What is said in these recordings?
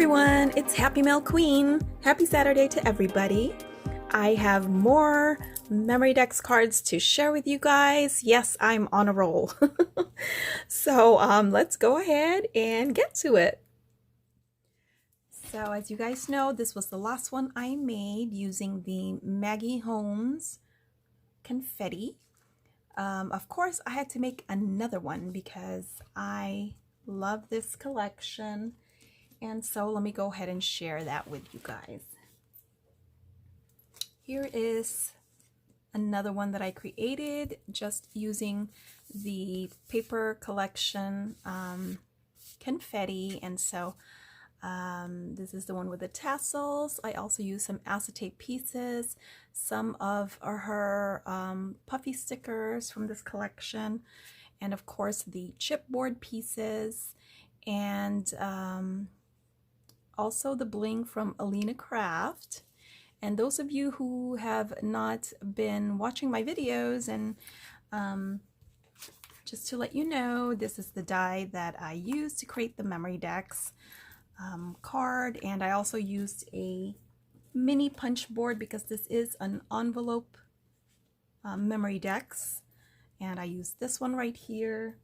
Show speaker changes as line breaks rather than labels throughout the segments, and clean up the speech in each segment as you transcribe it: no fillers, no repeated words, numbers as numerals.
everyone, it's Happymailqueen. Happy Saturday to everybody. I have more Memorydex cards to share with you guys. Yes, I'm on a roll. So let's go ahead and get to it. So as you guys know, this was the last one I made using the Maggie Holmes Confetti. Of course, I had to make another one because I love this collection. And so let me go ahead and share that with you guys. Here is another one that I created just using the paper collection Confetti. And so this is the one with the tassels. I also use some acetate pieces, some of her puffy stickers from this collection, and of course the chipboard pieces, and also the bling from Alina Craft. And those of you who have not been watching my videos, and just to let you know, this is the die that I used to create the Memorydex card. And I also used a mini punch board because this is an envelope Memorydex, and I used this one right here.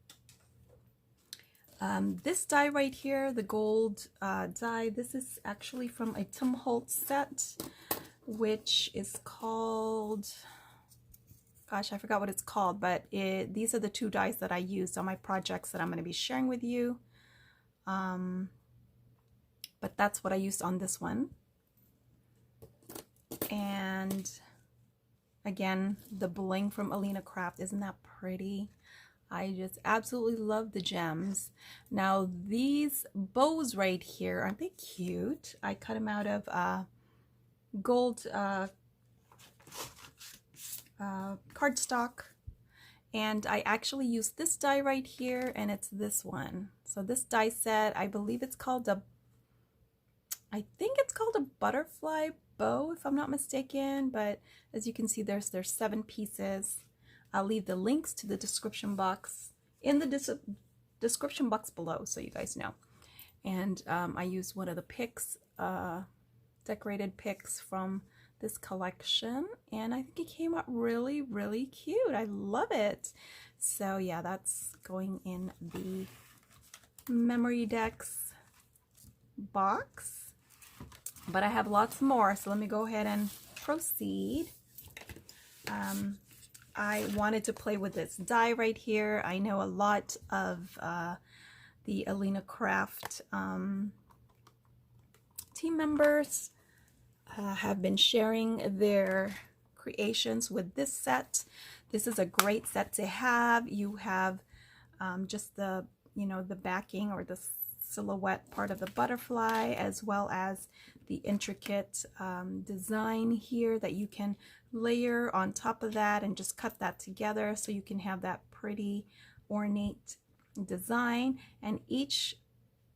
This die right here, the gold die, this is actually from a Tim Holtz set, which is called, gosh, I forgot what it's called, but these are the two dies that I used on my projects that I'm going to be sharing with you. But that's what I used on this one. And again, the bling from Alina Craft, isn't that pretty? I just absolutely love the gems. Now these bows right here, aren't they cute? I cut them out of gold cardstock, and I actually used this die right here, and it's this one. So this die set, I believe it's called I think it's called a butterfly bow, if I'm not mistaken. But as you can see, there's 7 pieces. I'll leave the links to the description box in the description box below, so you guys know. And I used one of the picks, decorated picks from this collection, and I think it came out really, really cute. I love it. So yeah, that's going in the Memorydex box. But I have lots more, so let me go ahead and proceed. I wanted to play with this die right here. I know a lot of the Alina Craft team members have been sharing their creations with this set. This is a great set to have. You have just the, the backing or the silhouette part of the butterfly, as well as the intricate design here that you can layer on top of that and just cut that together so you can have that pretty ornate design. And each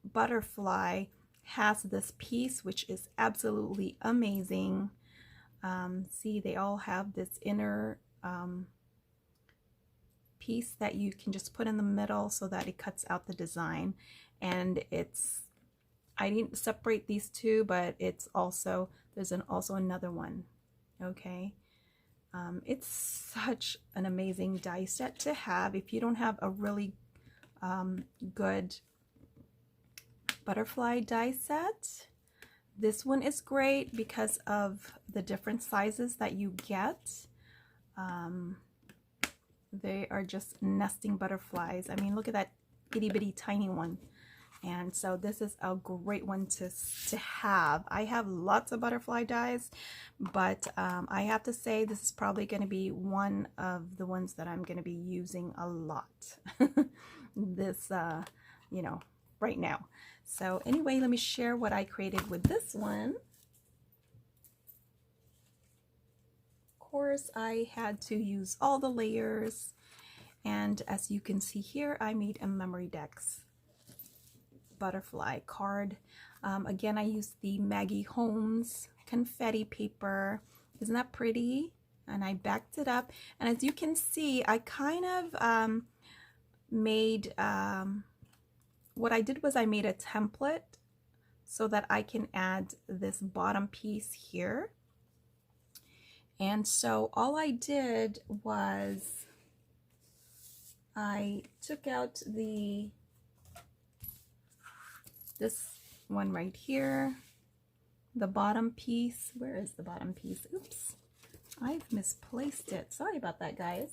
butterfly has this piece, which is absolutely amazing. See, they all have this inner piece that you can just put in the middle so that it cuts out the design. And I didn't separate these two, but it's also, there's also another one. Okay. It's such an amazing die set to have. If you don't have a really good butterfly die set, this one is great because of the different sizes that you get. They are just nesting butterflies. I mean, look at that itty bitty tiny one. And so this is a great one to have. I have lots of butterfly dies, but I have to say this is probably going to be one of the ones that I'm going to be using a lot. This, right now. So anyway, let me share what I created with this one. Of course, I had to use all the layers. And as you can see here, I made a Memorydex butterfly card. Again, I used the Maggie Holmes confetti paper. Isn't that pretty? And I backed it up, and as you can see, I kind of made what I did was I made a template so that I can add this bottom piece here. And so all I did was I took out this one right here, the bottom piece. Where is the bottom piece? Oops, I've misplaced it. Sorry about that, guys.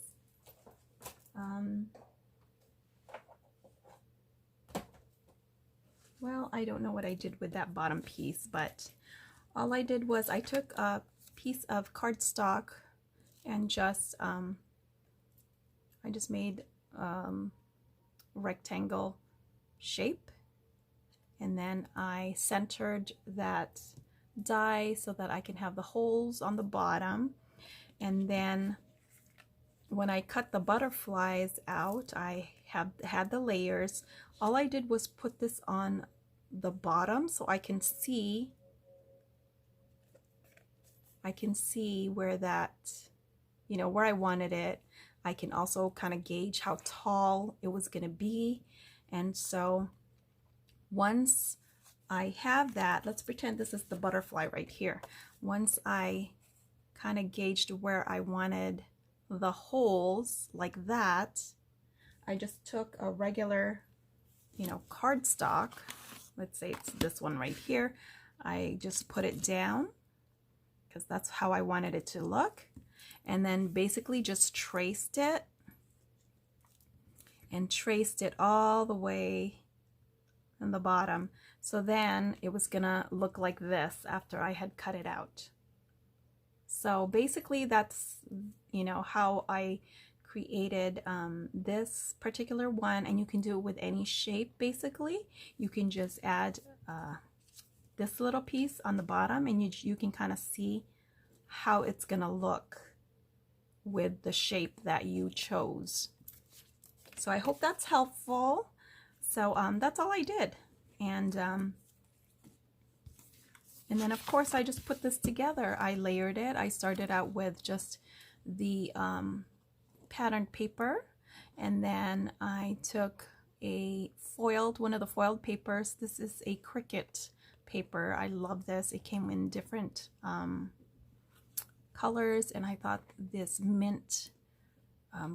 Well, I don't know what I did with that bottom piece, but all I did was I took a piece of cardstock and just I just made rectangle shape, and then I centered that die so that I can have the holes on the bottom. And then when I cut the butterflies out, I had the layers. All I did was put this on the bottom so I can see where that, you know, where I wanted it. I can also kind of gauge how tall it was going to be. And so once I have that, let's pretend this is the butterfly right here. Once I kind of gauged where I wanted the holes like that, I just took a regular, you know, cardstock. Let's say it's this one right here. I just put it down because that's how I wanted it to look. And then basically just traced it and traced it all the way in the bottom. So then it was gonna look like this after I had cut it out. So basically that's, you know, how I created this particular one, and you can do it with any shape. Basically you can just add this little piece on the bottom, and you can kind of see how it's gonna look with the shape that you chose. So I hope that's helpful. So that's all I did, and then of course I just put this together. I layered it. I started out with just the patterned paper, and then I took one of the foiled papers. This is a Cricut paper. I love this. It came in different colors, and I thought this mint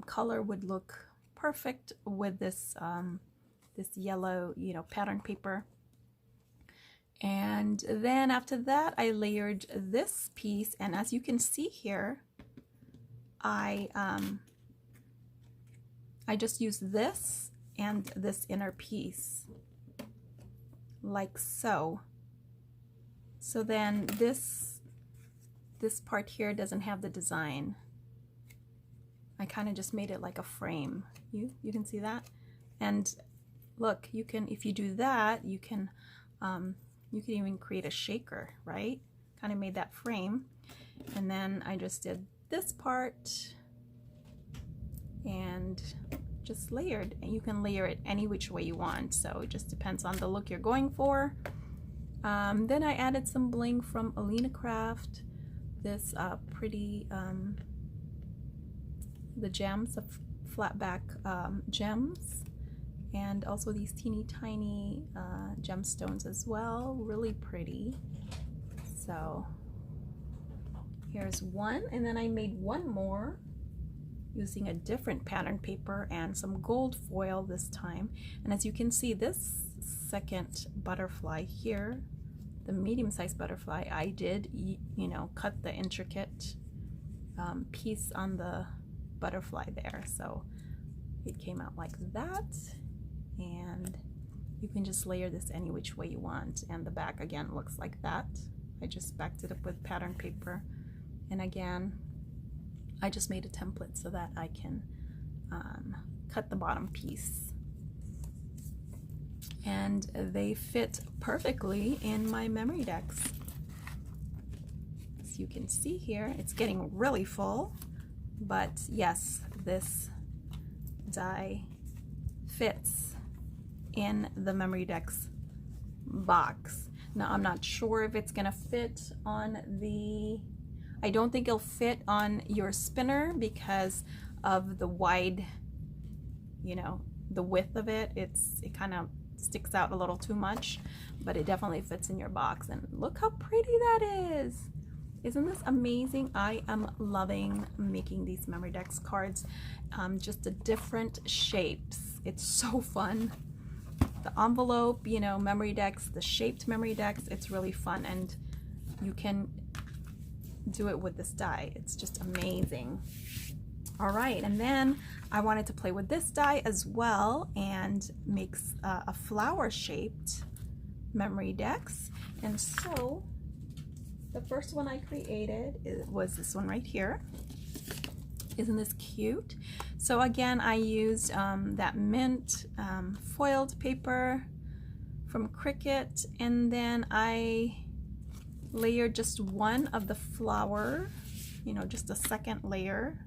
color would look perfect with this this yellow, you know, pattern paper. And then after that I layered this piece, and as you can see here, I just used this and this inner piece like so. So then this part here doesn't have the design. I kind of just made it like a frame. You can see that? And look, you can, if you do that, you can even create a shaker, right? Kind of made that frame. And then I just did this part and just layered. And you can layer it any which way you want, so it just depends on the look you're going for. Then I added some bling from Alina Craft. This pretty the gems, of flat back gems, and also these teeny tiny gemstones as well. Really pretty. So here's one, and then I made one more using a different pattern paper and some gold foil this time. And as you can see, this second butterfly here, the medium-sized butterfly, I did, you know, cut the intricate piece on the butterfly there, so it came out like that. And you can just layer this any which way you want, and the back again looks like that. I just backed it up with pattern paper, and again I just made a template so that I can cut the bottom piece, and they fit perfectly in my Memorydex. As you can see here, it's getting really full, but yes, this die fits in the Memorydex box. Now I'm not sure if it's gonna fit on the, I don't think it'll fit on your spinner because of the wide, you know, the width of it. It kind of sticks out a little too much, but it definitely fits in your box. And look how pretty that is. Isn't this amazing? I am loving making these Memorydex cards, just the different shapes. It's so fun. The envelope, you know, Memorydex, the shaped Memorydex, it's really fun, and you can do it with this die. It's just amazing. All right, and then I wanted to play with this die as well and make a flower shaped Memorydex. And so the first one I created was this one right here. Isn't this cute? So again, I used that mint foiled paper from Cricut, and then I layered just one of the flower, you know, just a second layer,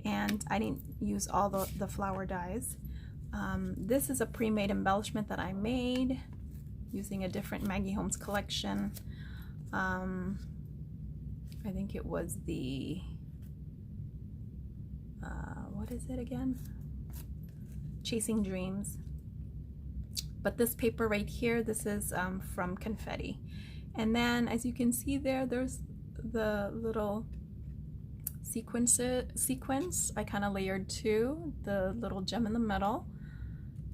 and I didn't use all the flower dies. This is a pre-made embellishment that I made using a different Maggie Holmes collection. I think it was the what is it again? Chasing Dreams. But this paper right here, this is from Confetti. And then as you can see there, there's the little sequence. I kind of layered two, the little gem in the middle.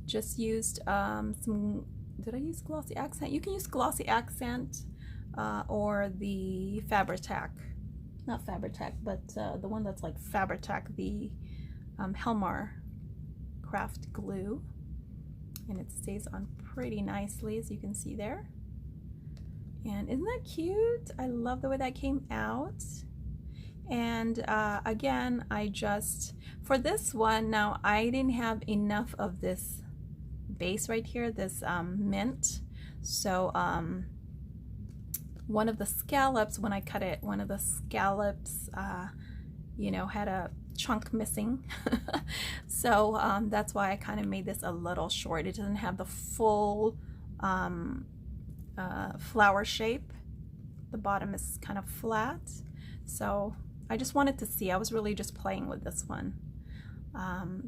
Just used some, did I use glossy accent? You can use glossy accent or the Fabri-Tac, not Fabri-Tac, but the one that's like Fabri-Tac, the Helmar craft glue, and it stays on pretty nicely, as you can see there. And isn't that cute? I love the way that came out. And again, I just, for this one, now I didn't have enough of this base right here, this mint. So one of the scallops, when I cut it, one of the scallops, you know, had a chunk missing. So that's why I kind of made this a little short. It doesn't have the full flower shape. The bottom is kind of flat. So I just wanted to see. I was really just playing with this one.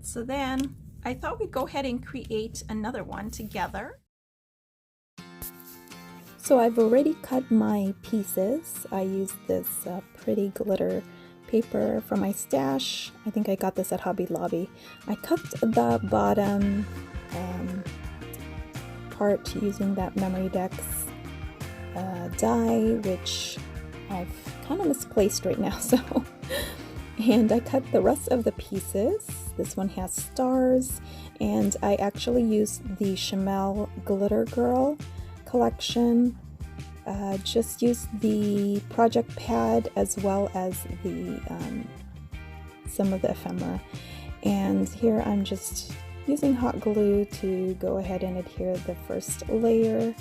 So then I thought we'd go ahead and create another one together. So I've already cut my pieces. I used this pretty glitter paper from my stash. I think I got this at Hobby Lobby. I cut the bottom part using that Memorydex die, which I've kind of misplaced right now, so and I cut the rest of the pieces. This one has stars, and I actually used the Chamel Glitter Girl collection. Just used the project pad as well as the some of the ephemera, and here I'm just using hot glue to go ahead and adhere the first layer.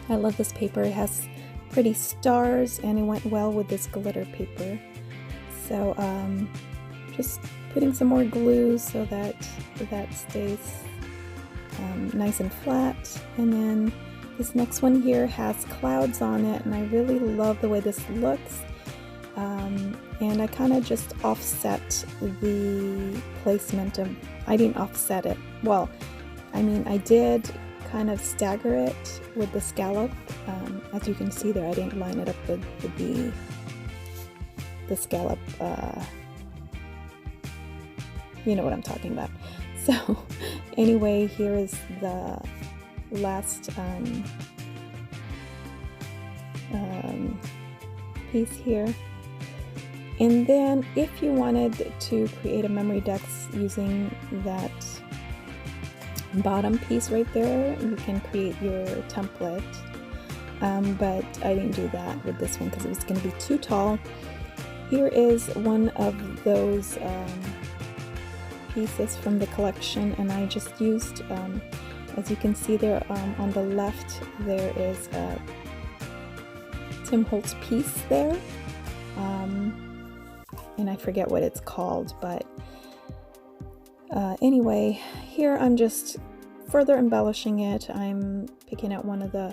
I love this paper. It has pretty stars and it went well with this glitter paper. So just putting some more glue so that stays nice and flat. And then this next one here has clouds on it, and I really love the way this looks. And I kind of just offset the placement of, I didn't offset it. Well, I mean, I did kind of stagger it with the scallop. As you can see there, I didn't line it up with the scallop. You know what I'm talking about. So anyway, here is the last piece here. And then if you wanted to create a Memorydex using that bottom piece right there, you can create your template. But I didn't do that with this one because it was going to be too tall. Here is one of those pieces from the collection, and I just used, as you can see there on the left, there is a Tim Holtz piece there. And I forget what it's called, but anyway, here I'm just further embellishing it. I'm picking out one of the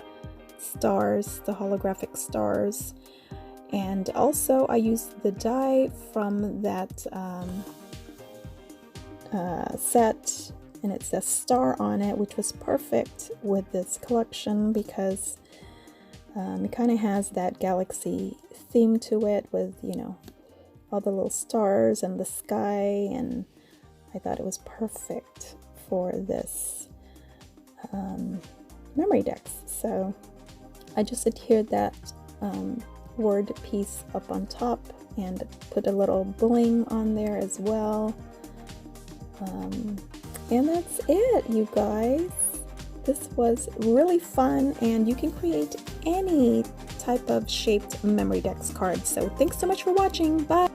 stars, the holographic stars, and also I used the die from that set and it says star on it, which was perfect with this collection because it kind of has that galaxy theme to it with, you know, all the little stars and the sky, and I thought it was perfect for this Memorydex. So I just adhered that word piece up on top and put a little bling on there as well. And that's it, you guys. This was really fun, and you can create any type of shaped Memorydex card. So thanks so much for watching. Bye!